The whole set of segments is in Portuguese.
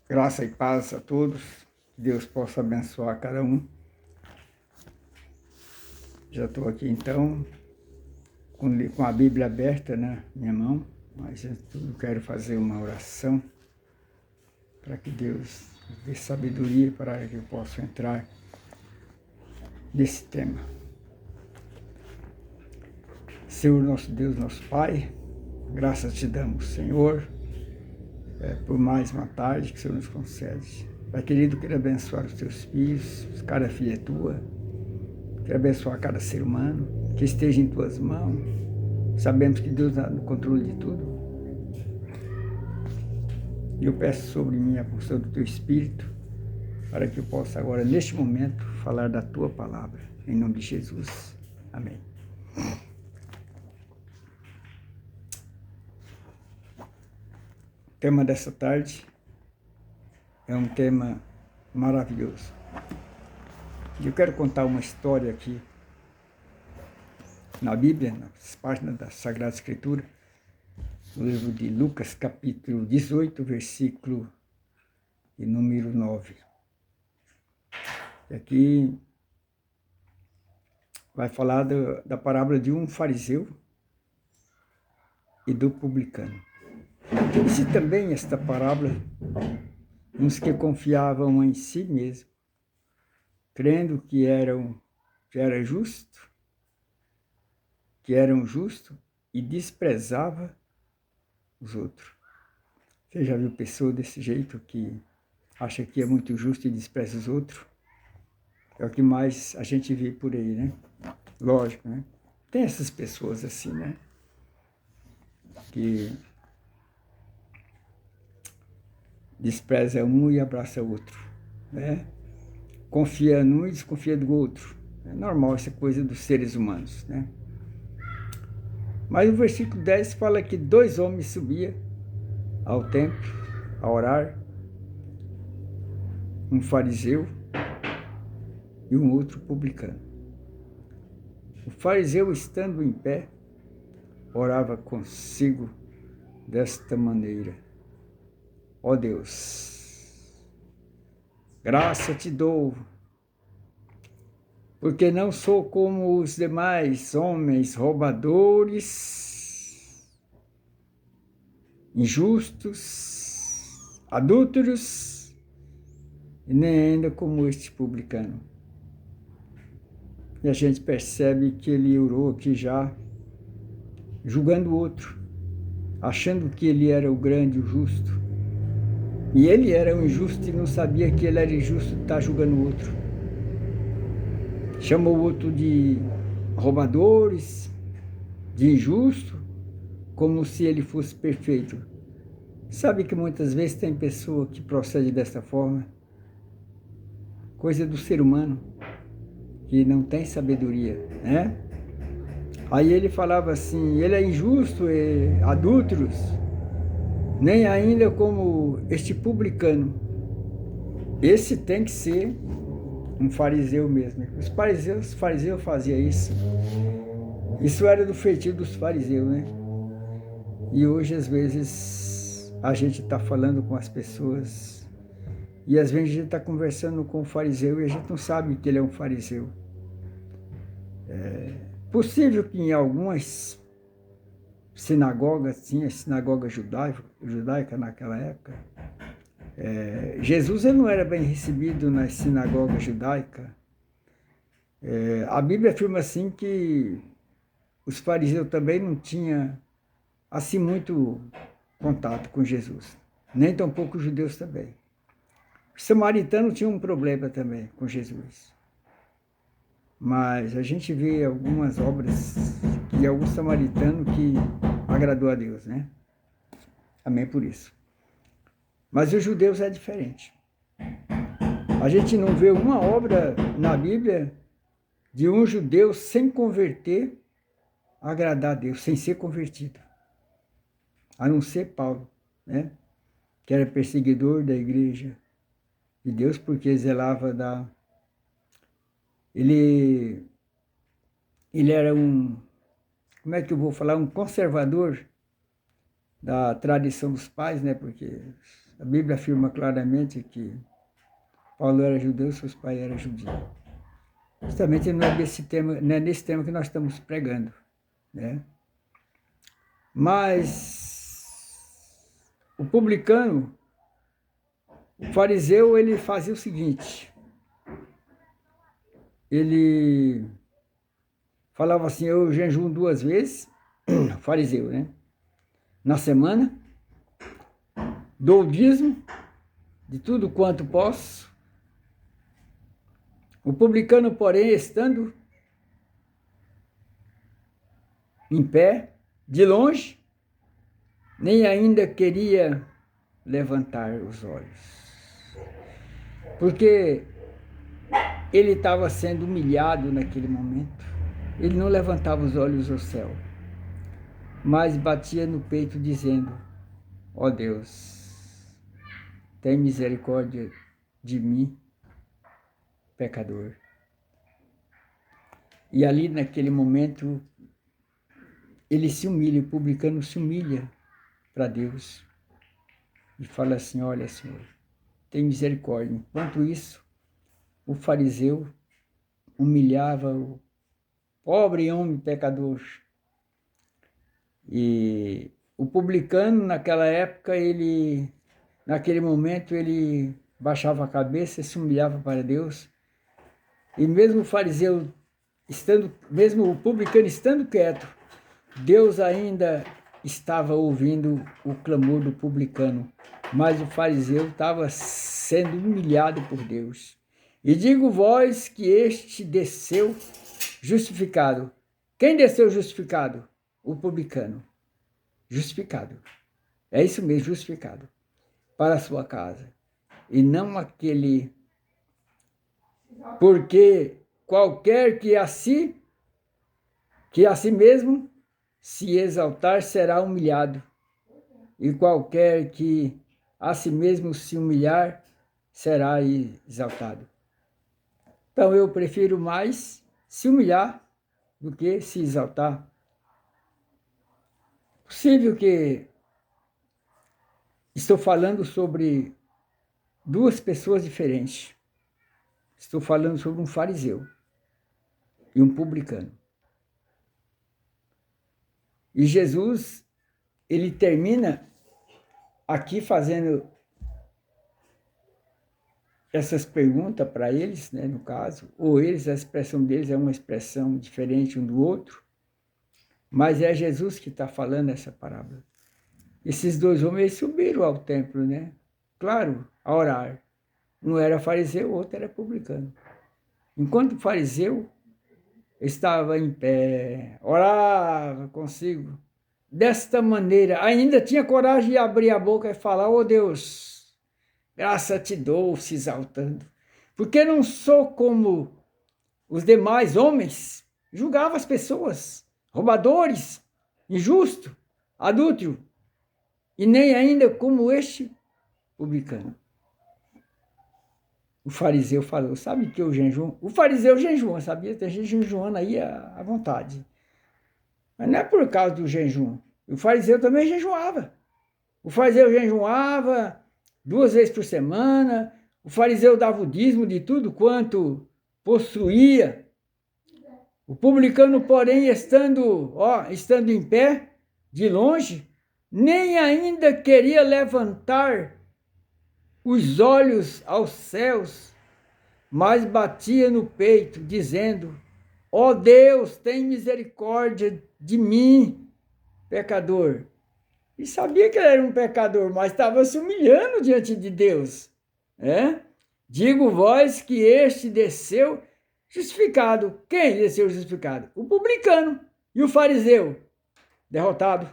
Graça e paz a todos. Que Deus possa abençoar cada um. Já estou aqui então com a Bíblia aberta na minha mão, mas eu quero fazer uma oração para que Deus dê sabedoria para que eu possa entrar nesse tema. Senhor nosso Deus, nosso Pai, graças te damos, Senhor, por mais uma tarde que o Senhor nos concede. Pai querido, quero abençoar os teus filhos, cada filha é tua. Quero abençoar cada ser humano que esteja em tuas mãos. Sabemos que Deus está no controle de tudo. E eu peço sobre mim a função do teu Espírito, para que eu possa agora, neste momento, falar da tua palavra. Em nome de Jesus. Amém. O tema dessa tarde é um tema maravilhoso. E eu quero contar uma história aqui na Bíblia, nas páginas da Sagrada Escritura, no livro de Lucas, capítulo 18, versículo de número 9. E aqui vai falar da parábola de um fariseu e do publicano. Disse também esta parábola uns que confiavam em si mesmo, crendo que eram justos e desprezava os outros. Você já viu pessoa desse jeito que acha que é muito justo e despreza os outros? É o que mais a gente vê por aí, né? Lógico, né? Tem essas pessoas assim, né? Que despreza um e abraça o outro, né? Confia num e desconfia do outro. É normal essa coisa dos seres humanos, né? Mas o versículo 10 fala que 2 homens subiam ao templo a orar, um fariseu e um outro publicano. O fariseu, estando em pé, orava consigo desta maneira: ó Deus, graça te dou, porque não sou como os demais homens roubadores, injustos, adúlteros, e nem ainda como este publicano. E a gente percebe que ele orou aqui já julgando o outro, achando que ele era o grande, o justo. E ele era um injusto e não sabia que ele era injusto de estar julgando o outro. Chamou o outro de roubadores, de injusto, como se ele fosse perfeito. Sabe que muitas vezes tem pessoa que procede dessa forma? Coisa do ser humano, que não tem sabedoria, né? Aí ele falava assim: ele é injusto, adúlteros, nem ainda como este publicano. Esse tem que ser um fariseu mesmo. Os fariseus faziam isso. Isso era do feitio dos fariseus, né? E hoje, às vezes, a gente está falando com as pessoas e às vezes a gente está conversando com o fariseu e a gente não sabe que ele é um fariseu. É possível que em algumas sinagogas, tinha sinagoga judaica naquela época, Jesus ele não era bem recebido nas sinagogas judaicas. A Bíblia afirma assim que os fariseus também não tinham assim muito contato com Jesus, nem tampouco os judeus também. Os samaritanos tinham um problema também com Jesus. Mas a gente vê algumas obras de alguns samaritanos que agradou a Deus, né? Amém por isso. Mas os judeus é diferente. A gente não vê uma obra na Bíblia de um judeu sem converter, agradar a Deus, sem ser convertido. A não ser Paulo, né? Que era perseguidor da igreja de Deus, porque zelava da... Ele era um... Como é que eu vou falar? Um conservador da tradição dos pais, né? Porque A Bíblia afirma claramente que Paulo era judeu, seus pais eram judeus. Justamente não é nesse tema que nós estamos pregando, né? Mas o publicano, o fariseu, ele fazia o seguinte: ele falava assim: eu jejuo 2 vezes, fariseu, né? Na semana, dou o dízimo de tudo quanto posso. O publicano, porém, estando em pé, de longe, nem ainda queria levantar os olhos, porque ele estava sendo humilhado naquele momento. Ele não levantava os olhos ao céu, mas batia no peito dizendo: ó Deus, tem misericórdia de mim, pecador. E ali naquele momento ele se humilha, o publicano se humilha para Deus e fala assim: olha, Senhor, tem misericórdia. Enquanto isso, o fariseu humilhava o pobre homem pecador. E o publicano, naquela época, naquele momento, ele baixava a cabeça e se humilhava para Deus. E mesmo o fariseu mesmo o publicano estando quieto, Deus ainda estava ouvindo o clamor do publicano, mas o fariseu estava sendo humilhado por Deus. E digo vós que este desceu justificado. Quem desceu justificado? O publicano. Justificado. É isso mesmo, justificado. Para a sua casa. E não aquele... Porque qualquer que a si mesmo se exaltar será humilhado, e qualquer que a si mesmo se humilhar será exaltado. Então eu prefiro mais se humilhar do que se exaltar. Possível que estou falando sobre 2 pessoas diferentes. Estou falando sobre um fariseu e um publicano. E Jesus, ele termina aqui fazendo essas perguntas para eles, né, no caso, ou eles, a expressão deles é uma expressão diferente um do outro, mas é Jesus que está falando essa parábola. Esses 2 homens subiram ao templo, né? Claro, a orar. Um era fariseu, o outro era publicano. Enquanto o fariseu estava em pé, orava consigo, desta maneira, ainda tinha coragem de abrir a boca e falar: ó Deus, graça te dou, se exaltando, porque não sou como os demais homens. Julgava as pessoas, roubadores, injusto, adúltero, e nem ainda como este publicano. O fariseu falou: sabe que eu jejuo? O fariseu jejua, sabia? Tem gente jejuando aí à vontade. Mas não é por causa do jejum. O fariseu também jejuava. O fariseu jejuava 2 vezes por semana. O fariseu dava o dízimo de tudo quanto possuía. O publicano, porém, estando em pé, de longe, nem ainda queria levantar os olhos aos céus, mas batia no peito, dizendo: ó Deus, tem misericórdia de mim, pecador. E sabia que ele era um pecador, mas estava se humilhando diante de Deus. Digo vós que este desceu justificado. Quem desceu justificado? O publicano. E o fariseu? Derrotado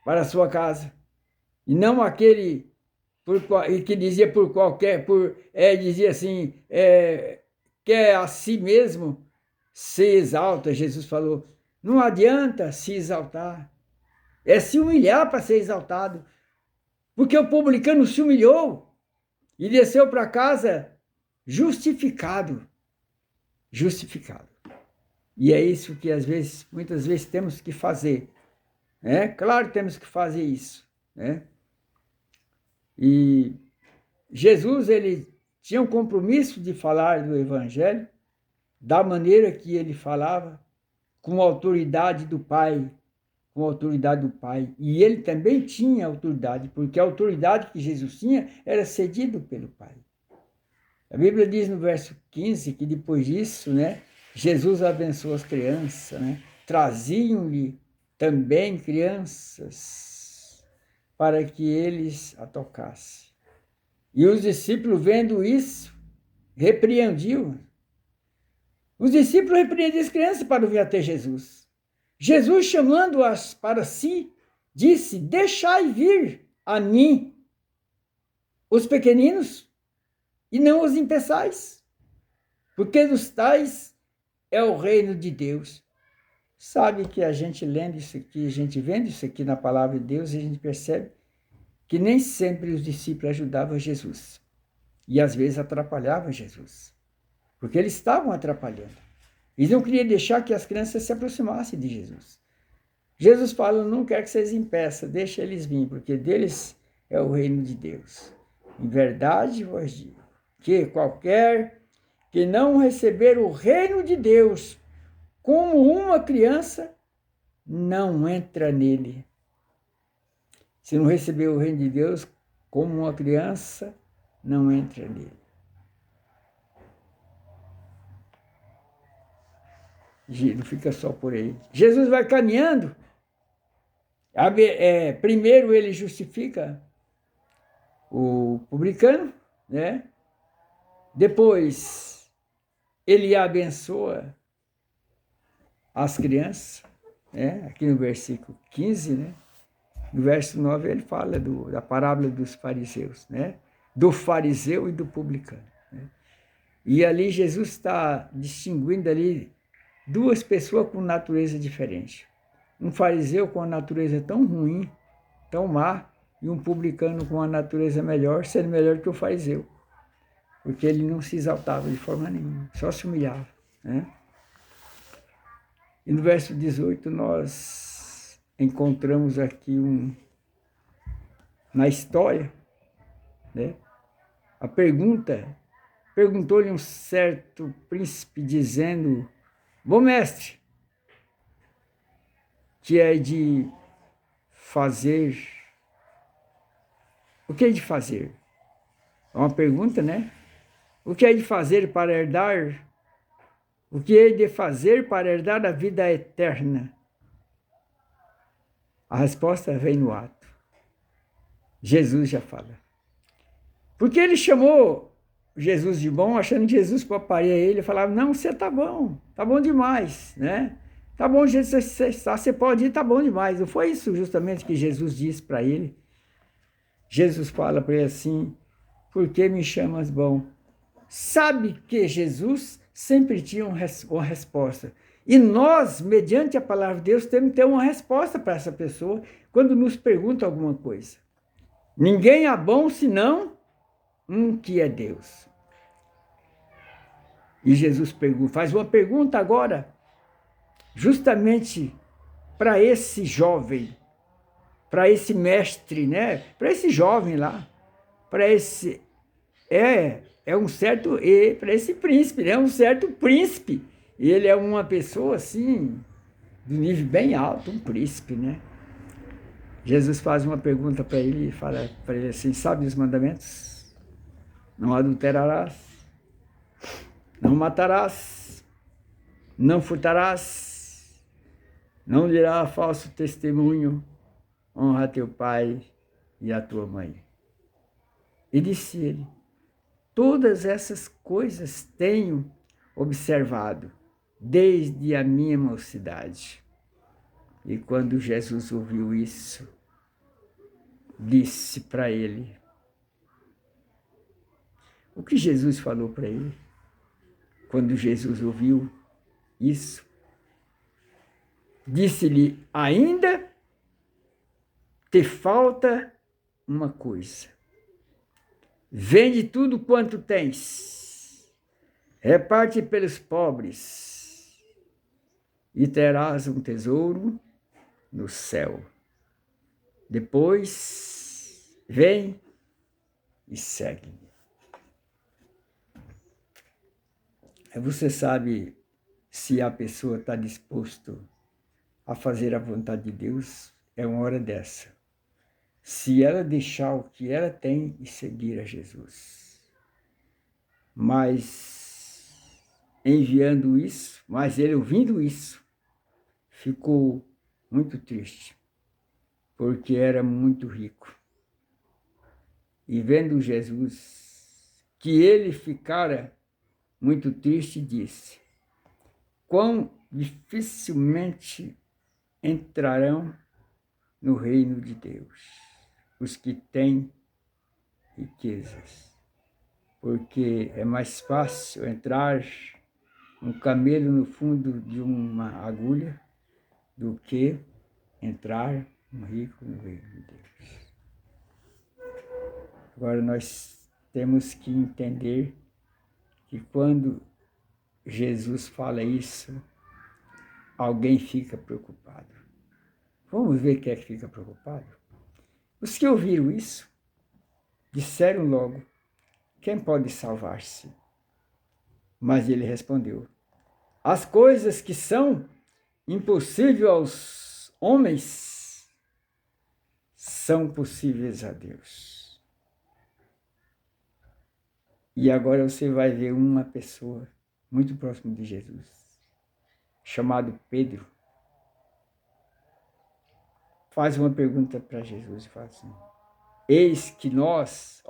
para a sua casa. E não aquele que dizia dizia assim, quer a si mesmo se exalta. Jesus falou: não adianta se exaltar, é se humilhar para ser exaltado, porque o publicano se humilhou e desceu para casa justificado. E é isso que muitas vezes temos que fazer. Claro, temos que fazer isso. E Jesus, ele tinha um compromisso de falar do Evangelho da maneira que ele falava, com a autoridade do Pai, com a autoridade do Pai. E ele também tinha autoridade, porque a autoridade que Jesus tinha era cedido pelo Pai. A Bíblia diz no verso 15 que depois disso, né, Jesus abençoou as crianças, né? Traziam-lhe também crianças para que eles a tocassem. E os discípulos, vendo isso, repreendiam. Os discípulos repreendiam as crianças para vir até Jesus. Jesus, chamando-as para si, disse: deixai vir a mim os pequeninos, e não os impeçais, porque dos tais é o reino de Deus. Sabe que a gente lendo isso aqui, a gente vendo isso aqui na palavra de Deus, a gente percebe que nem sempre os discípulos ajudavam Jesus. E às vezes atrapalhavam Jesus. Porque eles estavam atrapalhando. Eles não queriam deixar que as crianças se aproximassem de Jesus. Jesus fala: não quero que vocês impeçam, deixa eles vir, porque deles é o reino de Deus. Em verdade vos digo que qualquer que não receber o reino de Deus como uma criança, não entra nele. Se não receber o reino de Deus como uma criança, não entra nele. Não fica só por aí. Jesus vai caminhando. Primeiro ele justifica o publicano, né? Depois ele abençoa as crianças, né? Aqui no versículo 15, né? No verso 9 ele fala da parábola dos fariseus, né? Do fariseu e do publicano, né? E ali Jesus está distinguindo ali duas pessoas com natureza diferente. Um fariseu com uma natureza tão ruim, tão má, e um publicano com uma natureza melhor, sendo melhor que o fariseu. Porque ele não se exaltava de forma nenhuma, só se humilhava, né? E no verso 18 nós encontramos aqui na história, né? A perguntou-lhe um certo príncipe dizendo: bom mestre, que é de fazer? O que é de fazer? É uma pergunta, né? O que é de fazer para herdar? O que é de fazer para herdar a vida eterna? A resposta vem no ato. Jesus já fala. Porque ele chamou Jesus de bom, achando que Jesus paparia ele, falava: não, você tá bom demais, né? Tá bom, Jesus, você pode ir, tá bom demais. Não foi isso justamente que Jesus disse para ele? Jesus fala para ele assim: por que me chamas bom? Sabe que Jesus sempre tinha uma resposta. E nós, mediante a palavra de Deus, temos que ter uma resposta para essa pessoa quando nos pergunta alguma coisa. Ninguém é bom senão um que é Deus. E Jesus faz uma pergunta agora, justamente para esse jovem, para esse mestre, né? Para esse jovem lá, para esse um certo, para esse príncipe, né? Um certo príncipe. Ele é uma pessoa assim, de nível bem alto, um príncipe, né? Jesus faz uma pergunta para ele e fala para ele assim: sabe os mandamentos? Não adulterarás, não matarás, não furtarás, não dirás falso testemunho, honra teu pai e a tua mãe. E disse ele: todas essas coisas tenho observado desde a minha mocidade. E quando Jesus ouviu isso, disse para ele: o que Jesus falou para ele? Quando Jesus ouviu isso, disse-lhe: ainda te falta uma coisa. Vende tudo quanto tens, reparte pelos pobres, e terás um tesouro no céu. Depois, vem e segue-me. Você sabe se a pessoa está disposta a fazer a vontade de Deus, é uma hora dessa. Se ela deixar o que ela tem e seguir a Jesus. Mas enviando isso, mas ele ouvindo isso, ficou muito triste, porque era muito rico. E vendo Jesus, que ele ficara muito triste, disse: quão dificilmente entrarão no reino de Deus os que têm riquezas, porque é mais fácil entrar um camelo no fundo de uma agulha do que entrar um rico no reino de Deus. Agora nós temos que entender que quando Jesus fala isso, alguém fica preocupado. Vamos ver quem é que fica preocupado? Os que ouviram isso, disseram logo: quem pode salvar-se? Mas ele respondeu: as coisas que são impossíveis aos homens são possíveis a Deus. E agora você vai ver uma pessoa muito próxima de Jesus, chamado Pedro, faz uma pergunta para Jesus e fala assim: eis que nós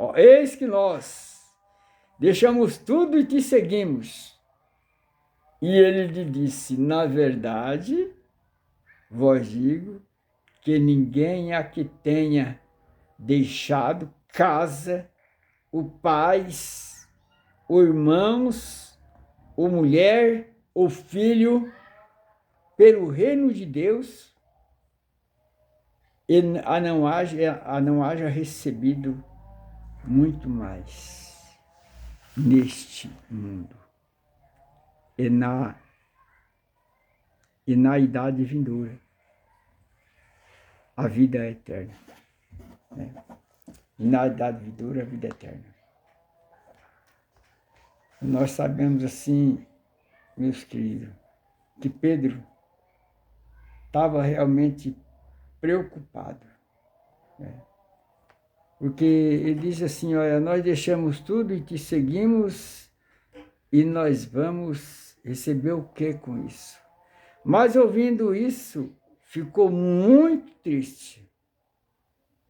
deixamos tudo e te seguimos. E ele lhe disse: na verdade, vos digo que ninguém aqui tenha deixado casa, o pais, o irmãos, ou mulher, ou filho, pelo reino de Deus, e não haja recebido muito mais neste mundo e na idade vindoura, a vida eterna. Né? E na idade vindoura, a vida eterna. Nós sabemos assim, meus queridos, que Pedro estava realmente preocupado, né? Porque ele diz assim: olha, nós deixamos tudo e te seguimos, e nós vamos receber o que com isso? Mas ouvindo isso, ficou muito triste.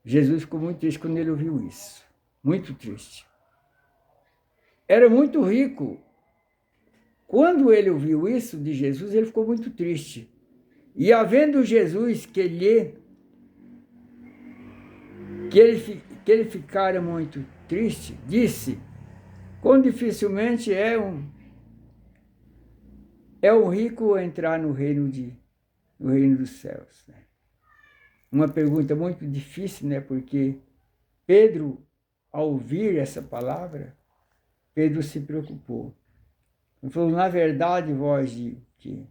Jesus ficou muito triste quando ele ouviu isso. Muito triste. Era muito rico. Quando ele ouviu isso de Jesus, ele ficou muito triste. E havendo Jesus que ele ficara muito triste, disse: quão dificilmente é um rico entrar no reino dos céus. Né? Uma pergunta muito difícil, né? Porque Pedro, ao ouvir essa palavra, Pedro se preocupou. Ele falou: na verdade, vós digo que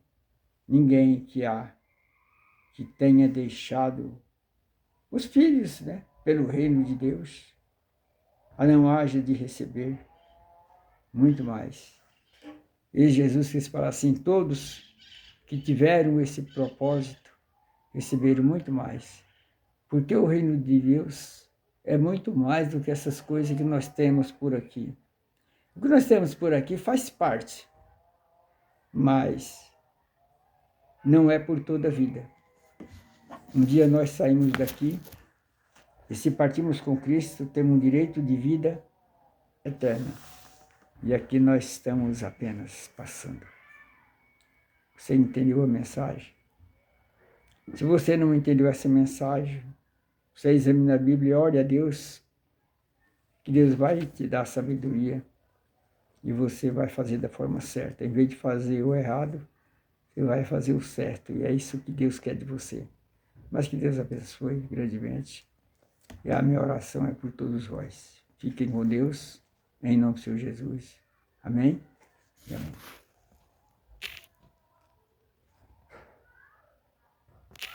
ninguém que tenha deixado os filhos, né, pelo reino de Deus, a não haja de receber muito mais. E Jesus quis falar assim: todos que tiveram esse propósito receberam muito mais. Porque o reino de Deus é muito mais do que essas coisas que nós temos por aqui. O que nós temos por aqui faz parte, mas não é por toda a vida. Um dia nós saímos daqui e, se partimos com Cristo, temos um direito de vida eterna. E aqui nós estamos apenas passando. Você entendeu a mensagem? Se você não entendeu essa mensagem, você examina a Bíblia e ore a Deus, que Deus vai te dar sabedoria e você vai fazer da forma certa. Em vez de fazer o errado, você vai fazer o certo. E é isso que Deus quer de você. Mas que Deus abençoe grandemente. E a minha oração é por todos vós. Fiquem com Deus, em nome do Senhor Jesus. Amém? E amém.